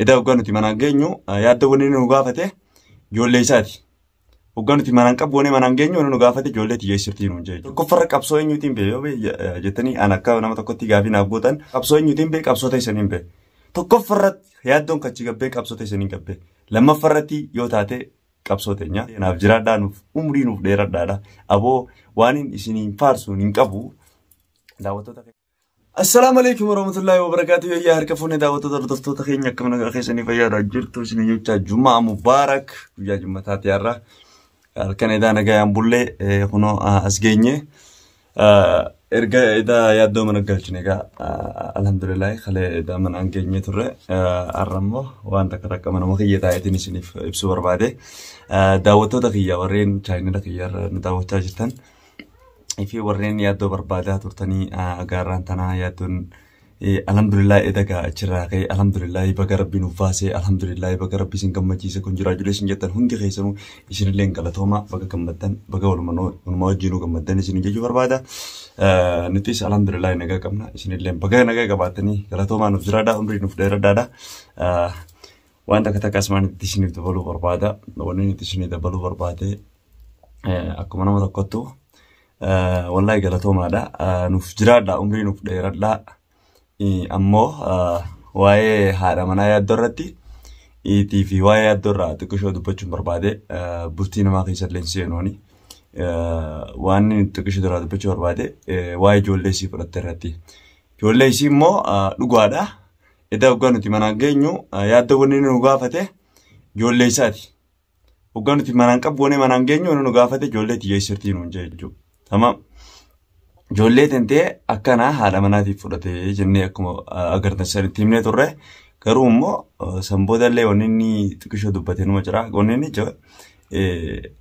إذا وقانتي منانجينيو يادوني نوقافته جولي ساتي وقانتي منانكبوني منانجينيو نوقافته جولي تيجسرتين ونجي كفر كابسوين يوتين بي جتني أنا كاو نما تكوتي غافي نابوتان كابسوين يوتين بي كابسوتي سنين بي تكفرت يادون كتشيغ بي كابسوتي سنين كبي لما فرتي يوتاتي كابسوتي نيا ناف جرادا نوف عمري نوف ديرادا أبو وانين إسنين فارسو نينكبو دعوتو السلام عليكم ورحمة الله وبركاته يا هركفوني دعوتو دردفتو تخيني كمنا خيسني فيا رجل توسني يوتا جمعة مبارك يا جمعة تاتيارا الكندا نجا ينبولي هنا أسجيني إرجع إذا يادو من الجلشني الحمد لله خلي إذا من أنجيني ترى أرمو وأنت كذا كمان مخيّة تايتني سني في بسور بعده دعوتو تخيّا ورين شاينا تخيّا ندعوتها جدا في ورين يادو بربادة ترتني أجاران تنا يادون الحمد لله إذا كأشراقي الحمد لله بقرب نفاسي الحمد لله بقرب سنكم مجلس congratulations جدا هندي خيسنو يشين لين كلاتهما بقى كمدن بقى ولمنو جينو كمدن يشين جيجو بربادة نتيس الحمد لله نجا كمنا يشين لين بقى نجا كباتني كلاتهما نفجرادا عمري نفدير دادا وأنت كتاك أسمان تيشين تبلو بربادة ونني تيشين تبلو بربادة أكو منا متقطو والله كلاتهما دا نفجرادا عمري نفدير دا أمو واي هذا منا يدرتي تي في واي يدرة تكشوا دبتشون بربادة بستينا ما خيسر لينسينوني وان تكشوا درا دبتشون بربادة واي جوليسي برترتي جوليسي مو لقوادا إذا وقانو تي منا جينيو يادوني نوقافته جوليساتي وقانو تي منا كبوني منا جينيو نوقافته جوليتي يسرتين ونجيجو تمام جولة تنتي أكنا هذا مناتي فرته جنني أكمل أقدر نسأل تيمنا ترى كرومو سامبودا اللي ونني تكشوا دبتين مجرا ونني جو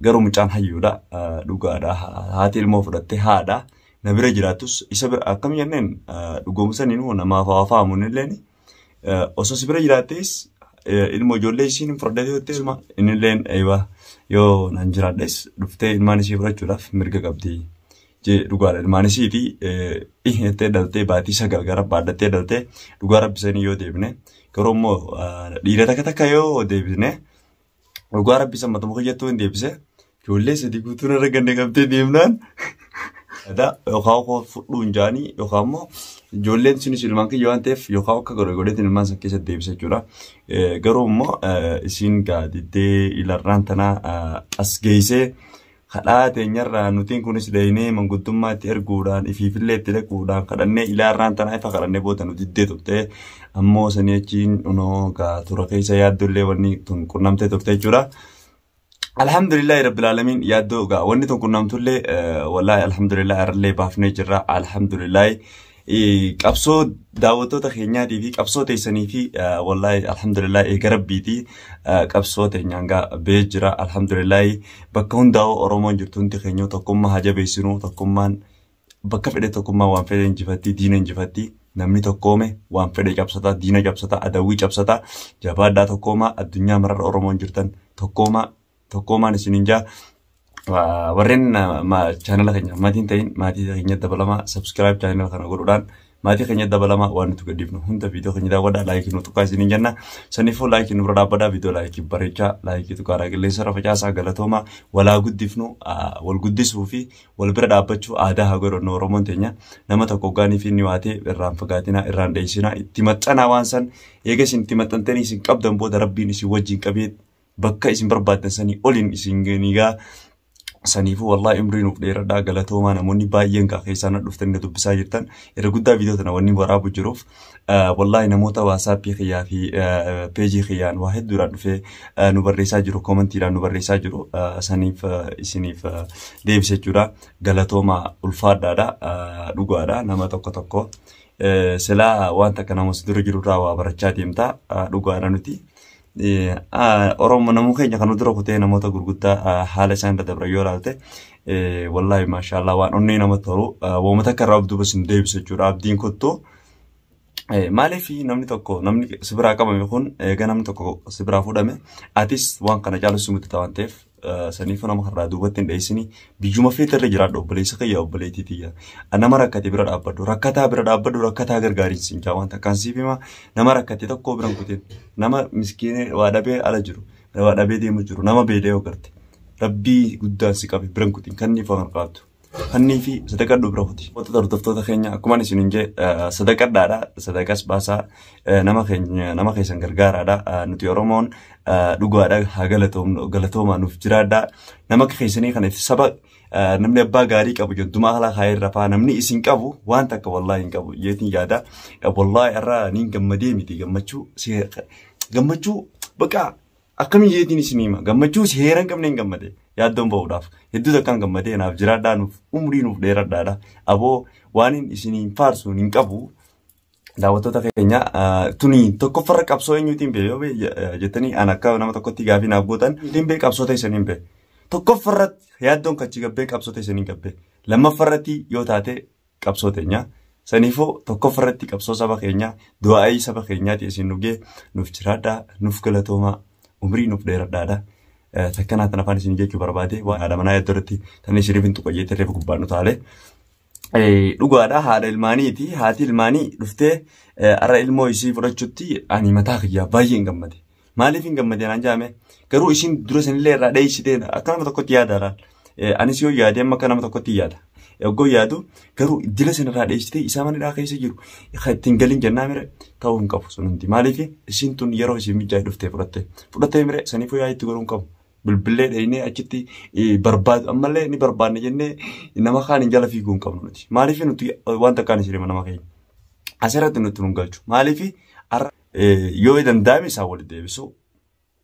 كروم جان هيودا دوغا دا هاتي المفرد هذا نبرة جراتوس إسابر أكم ينن دوغو مسنينو نما فافامون الليني أساس برا جراتيس الموجولة يسين فرده يوتيل إن اللين أيوة يو نانجرادس دفتة المانيسي برا جراف مرجع قبدي Dugaara ilmaanisiiti ihettee dhaltee baatii sagal gara baadhattee dhaltee dhugaara bisanii yoo deebine garuu immoo dhiira takka yoo deebine dhugaara bisa mata muka jettuu hin deebise ijoollee sadii guutuun irra gande qabtee deemnaan yookaan koo fudhuu hin jaanii yookaan immoo ijoolleen sunis ilmaan kiyya waan ta'eef yookaan akka godheetiin ilmaan san keessatti deebise jechuudha. Garuu immoo isiin gaadiddee ilarraan tanaa as geessee kadhaate nyarra nutiin kunis deeyne mangudummaatti erguudhaan ifiifillee itti dhaquudhaan kadhannee ilaarraan tanaa ifa kadhannee booda nuti diddee turte ammoo sanii achiin tura keessa yaaddollee wanni tun qunnamtee turte jechuudha. Alhamdulillahi rabbil alamin yaaddoo wanni tun qunnamtullee wallahi alhamdulillahi arallee baafnee jirra alhamdulillahi qabsoo daawwattoota keenyaatii fi qabsoo teessanii fi wallahi alhamdulillah eegarabbiiti qabsoo teenyaan bee jira alhamdulillah bakka hundaa'u oromoon jirtu hundi keenya tokkummaa haa jabeessinu tokkummaan bakka fedhe tokkummaa waan fedhe injifatti diina injifatti namni tokkoome waan fedhe cabsata diina cabsata adawwii cabsata jabaadhaa tokkoomaa addunyaa mararra oromoon jirtan tokkoomaan isiniin jaa warreen channel keenya maatiin ta'in maatii keenya dabalama subscribe channel kana godhuudhaan maatii keenya dabalama waan nuti gaddifnu hunda viidiyoo keenya daawwadhaa laayikii nu tuqaa isiniin jenna saniifuu laayikii nu bira dhaabbadaa viidiyoo laayikii bareechaa laayikii tuqaaraa qilleensa rafacaasaa galatooma walaa guddifnu wal guddisuu fi wal bira dhaabbachuu aadaa haa godhannu oromoon teenya nama tokko gaanii fi inni waatee irraan fagaatinaa irraan dheessinaa itti maxxanaa waan san eega isin itti maxxantanii isin qabdan booda rabbiin isin wajjin qabee bakka isin barbaaddan sanii oliin isin genigaa saniifuu wallahi umriin uf dheeradhaa galatoomaa namoonni baay'een keessaan dhuftanii dubbisaa jirtan irra guddaa viidiyoo tana wanni waraabu jiruuf wallahi namoota waasaapii kiyyaa fi peejii kiyyaan waa hedduudhaan dhufee nu barreessaa jiru koomentiidhaan nu barreessaa jiru saniif isiniif deebise jechuudha galatoomaa ulfaadhaadha dhugaadha nama tokko silaa waan takka namoota dura jirurraa waa barachaa deemtaa dhugaadha nuti. Oromoo namu keenya kan dura kutee namoota gurguddaa haala isaan dadabra yoo ilaalte wallahi maashaallah waan onnee namatti tolu woomata akka irraa abduu basin deebise jechuudha abdiin kottu maaliif namni tokko namni sibiraa qabame kun eega namni tokko sibiraa fudhame atis waan kana caalu simutti ta'an ta'eef saniif nama har'aa duubatti hin dheessini biyyuma feetii irra jiraadhu obboleessa kiyya obboleettiitiyya nama rakkate bira dhaabbadhu rakkataa gargaariinsi hin jaa wanta kan siif hima nama rakkate tokko biran kutin nama miskiinee waa dhabee ala jiru waa dhabee deemu jiru nama beelee ogarte rabbii guddaan si qabe biran kutin kan niif qabattu Hanni fi sadaqadhu bira kuti. Wanta hordoftoota keenya akkuma isin hin jee sadaqadhaadha. Sadaqas baasaa nama keessan gargaaraadha. Nuti Oromoon dhugaadha haa galatoomaa nuuf jiraadha. Nama keessanii kanaaf saba namni abbaa gaarii qabu jontumaa haala kaayee rafaa namni isin qabu waan takka wallaahi hin qabu jeetiin yaada. Wallaahi irraa niin gammadee miti gammachuu baqa akkamiin jeetiin isin hima gammachuu si heeran qabne hin gammade. Yaaddoon ba'uudhaaf hedduu takkaan gammadee naaf jiraadhaa nuuf umrii nuuf dheeradhaadha. Aboo waan isiniin faarsuun hin qabu daawwattoota keenya tuni tokkoffarra qabsoo eenyuutiin bee jettanii an akka nama tokkotti gaafii naaf gootan hin bee qabsoota isaniin bee tokkoffarratti yaaddoon kachi gabbee qabsoota isaniin gabbee lammaffarratti yoo taate qabsoo teenya saniifoo tokkoffarratti qabsoo saba keenya du'aayii saba keenyaati isin dhugee nuuf jiraadhaa nuuf galatoomaa umrii nuuf dheeradhaadha. Takkanaa tan afaan isin jechuu barbaade waan haadha manaa iddootti tan isiniif hin tuqayyee reefu gubbaan nu taale. Dhugaadha haadha ilmaaniiti haati ilmaanii dhuftee arra ilmoo isii fudhachuutti ani mataa kiyyaa baay'ee hin gammade. Maaliif hin gammade naan jaame garuu isin dura sanillee irraa dheessitee akka nama tokkotti yaadaadhaan. Anis yoo yaade amma akka nama tokkotti yaada. Eegoo yaadu garuu iddila sanirraa dheessitee isaa manidhaa keessa jiru ittiin galiin jennaa mire ta'uu hin qabu sun hundi. Maaliif isin tun yeroo isin mijaa'ee dhuftee fudhattee mire saniifuu yaa itti godhuu hin qabu. Bilbilee dheeyinee achitti barbaadu ammallee ni barbaadne jennee nama kaan hin jala fiiguu hin qabnu nuti. Maaliif nuti wanta kaan isin hima nama keenya. Asirratti nuti nu galchu. Maaliif yoo danda'ame isaan walitti deebisu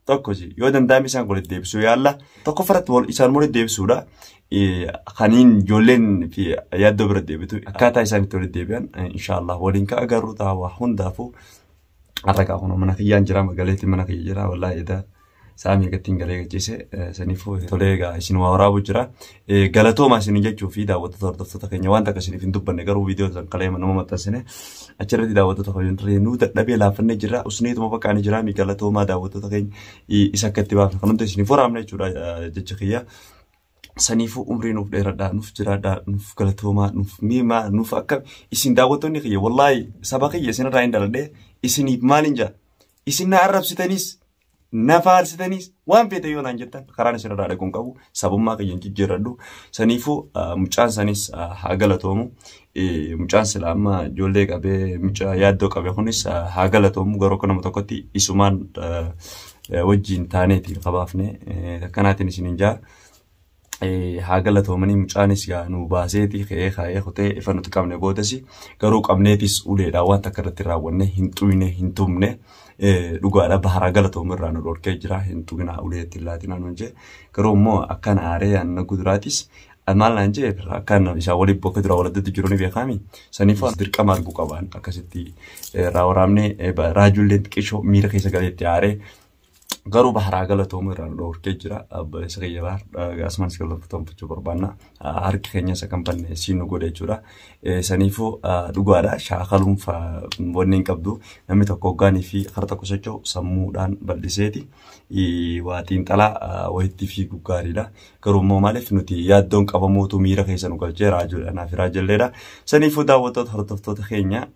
tokkosi yoo danda'ame isaan walitti deebisu yaalla tokkoffarratti isaan walitti deebisuudha. Kaniin ijoolleen fi yaaddoo bira deebitu akkaataa isaan itti walitti deebi'an inshaallah waliin ka agarru ta'a hundaafuu har'a kun mana kiyyaan jira magaleetti mana kiyya jira wallaahi edaa. Saamii gattiin galee gachise saniifuu tolee egaa isin waa waraabu jira. Galatoomaa isin jechuu fi daawwattoota hordoftoota keenya waan takka isiniif hin dubbanne garuu viidiyoo san qalee nama maxxansine achirratti daawwattoota keenya nuu dadhabee laafannee jira usneetuma baqaanii jira mi galatoomaa daawwattoota keenya isa akka itti baafne kan hundi isiniif waraabne jechuudha jecha kiyya. Saniifuu umrii nuuf dheeradhaa nuuf jiraadhaa nuuf galatoomaa nuuf miimaa nuuf akka isin daawwattoonni kiyya wallaahi saba kiyya isinirraa hin daladhee isiniif maaliin jaa isin na arrabsitaniis nafaarsitanis waan feete yoo naan jettan karaan isinirraa dhaquun qabu sabummaa kiyyan jijjiirradhu saniifuu mucaan sanis haa galatoomu mucaan sila amma ijoollee qabee mucaa yaaddoo qabe kunis haa galatoomu garuu akka nama tokkotti isumaan wajjin taaneetiin qabaafne akkanaatiin isiniin jaa haa galatoomanii mucaanis yaa nu baaseeti ka'ee kaa'ee kutee ifa nuti qabne boodasi garuu qabneetis uleedhaa waan takka irratti raawwanne hin xuyne hin tumne dhugaadha baharaa galatoomu irraa nu dhorkee jira hin tuqinaa uleetti illaatinaa nuun jee garuu immoo akkan aaree anna guduraatis maal naan jee akkan isaa waliin bakka dura waladdatti jiru ni beekami saniif dirqama arguu qabaan akkasitti raawwaraamne raajulleen xiqqishoo miira keessa galeetti aaree garuu baharaa galatoomu irraa nu dhorkee jira abbalessa kiyyabaar gaasmaan galatoomfachuu barbaanna harki keenya isa kan banne siin nu godhe jechuudha saniifuu dhugaadha shaakaluun wanni hin qabdu namni tokko hoggaanii fi kara tokko socho'u sammuudhaan bal'iseeti waa xiinxalaa wayitti fiiguu gaariidha garuu immoo maaliif nuti yaaddoon qabamuutu miira keessa nu galchee raajuudhaanaa fi raajalleedha saniifuu daawwattoota hordoftoota keenya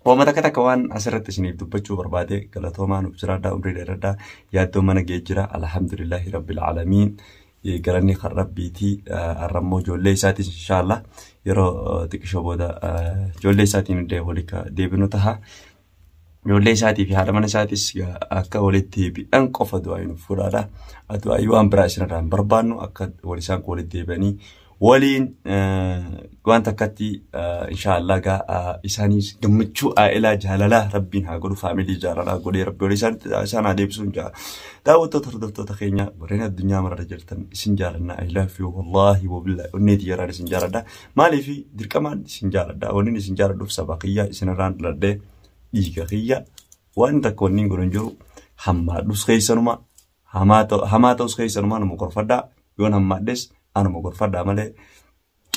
Wama takka waan asirratti isiniif dubbachuu barbaade galatoomaa nuuf jiraadhaa umrii dheeradhaa yaaddoo mana ga'ee jira alhamdulillahi rabbil aalamiin galanni kan rabbiitii arrammoo ijoollee isaatiin inshaallah yeroo xiqqishoo booda ijoollee isaatiin walika deebinu taha ijoollee isaatii fi haadha mana isaatis akka walitti bidhan qofa du'aa nuuf fudhaadha du'aa waan biraa isinirraa hin barbaannu akka walisaan walitti deebi'anii waliin waan takkatti inshaallah isaanis gammachuu aa'ilaa jaalalaa rabbiin haa godhu faamilii jaalalaa godhee rabbi walii isaan haa deebisuun jaa daawwattoota hordoftoota keenya warreen addunyaa mararra jirtan isin jaalanna I love you wallaahi wabillahi onneeti yaraan isin jaaladha maaliif dirqamaan isin jaaladha wanni isin jaaladhuuf saba kiyya isinirraan dhaladhee dhiiga kiyya waan takka wanni godhan jiru hammaadhus keessanuma hamaa ta'us keessanuma nama qorfadhaa yoon hammaadhes anuma gorfadhaa malee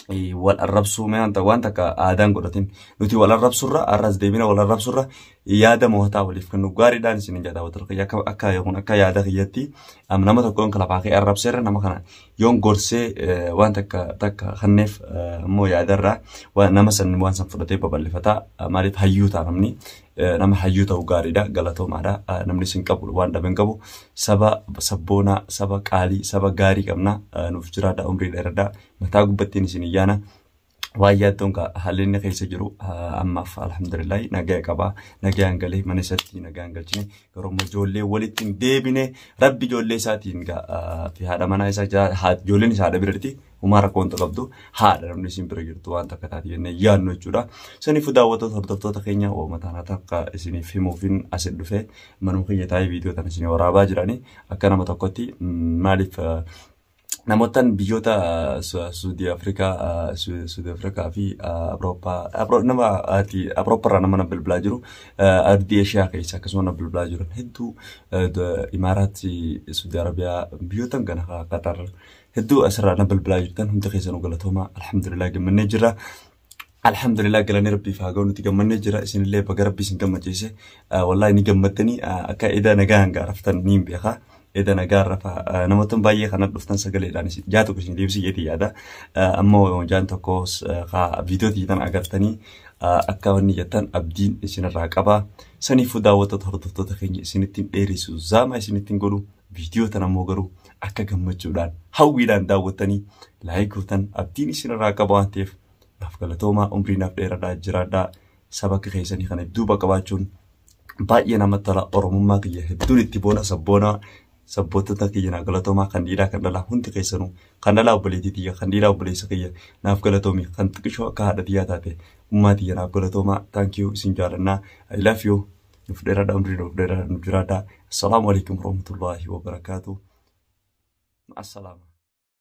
والربصو ما أنت وأنت كأذان قرتين نتي والربصو الرا الرز ديمنا والربصو الرا يادا موهتا وليف كنو قاري دان سنين جادا وترقي أكا يكون أكا يادا غيتي أم نما تكون كلا باقي الربصير نما خنا يوم قرسي وأنت تك خنف مو يادا الرا ونما سن وان سنفرتي ببالي فتا مالت هيوتا نمني nama hayyuu ta'uu gaariidha galatoomaadha namni sin qabu waan dhaben qabu saba sabboona saba qaalii saba gaarii qabna nuuf jiraadha umrii dheeradha mataa gubbattiin isin iyyaana waan yaaddoon ka haalli inni keessa jiru ammaaf alhamdulillah nagaa qaba nagaan galee mana isatti nagaan galchine garuu ijoollee walitti hin deebine rabbi ijoollee isaatiin fi haadha manaa isaa ijoolleen isaa haadha biratti umara konto qabdu haadha namni isin bira jirtu waan takka taati jennee yaadnu jechuudha. Saniif daawwattoota hordoftoota keenya mataan takka isiniif himuufin asin dhufe manuma kiyya taa'ee viidiyoo tan isin waraabaa jiranii akka nama tokkotti maaliif namoota biyyoota Suudi Afrikaa fi Awurooppaa nama bilbilaa jiru ardii Eeshiyaa keessa akkasuma bilbilaa jiran hedduu Imaaraatti Suudi Arabiyaa biyyoota kana Qatar hedduu asirraa bilbilaa jirtan hundi keessanuu galatooma alhamdulillah gammannee jira. Alhamdulillah galanii rabbii faagaa nuti gammannee jira isinillee baga rabbii isin gammachiise wallahi ni gammattanii akka eda nagaan gaaraftan ni beekaa. إذا نجارف أنا متن بايع خنا دفتن سجل إيراني جاتو كشين ديبسي يدي هذا أما جان تكوس خا فيديو تيجان أجرتني أكوني جتان أبدين إسنا راكبا سني فدا وتطهرت تتخيني سنتين إيريسو زما سنتين قولو فيديو تنا موجرو أكجم مجودان هاويدان داوتني لايكوتن أبدين إسنا راكبا تيف نفقلتوما أمرنا في إيرادا جرادا سبك خيسني خنا دوبا كباچون بايع نمتلا أرمما كيه هدول التبونا سبونا sabboota kiyya galatoomaa kan dhiiraa kan dhalaa hundi keessanuu kan dhalaa obboleettii tiyya kan dhiiraa obboleessa kiyya naaf galatoomii kan xiqqishoo akka haadha tiyyaa taate ummaa tiyya naaf galatoomaa thank you isin jaalannaa I love you nuuf dheeraadha umrii nuuf dheeraadha nuuf jiraadha assalaamu alaikum warahmatullaahi wabarakaatuh assalaama.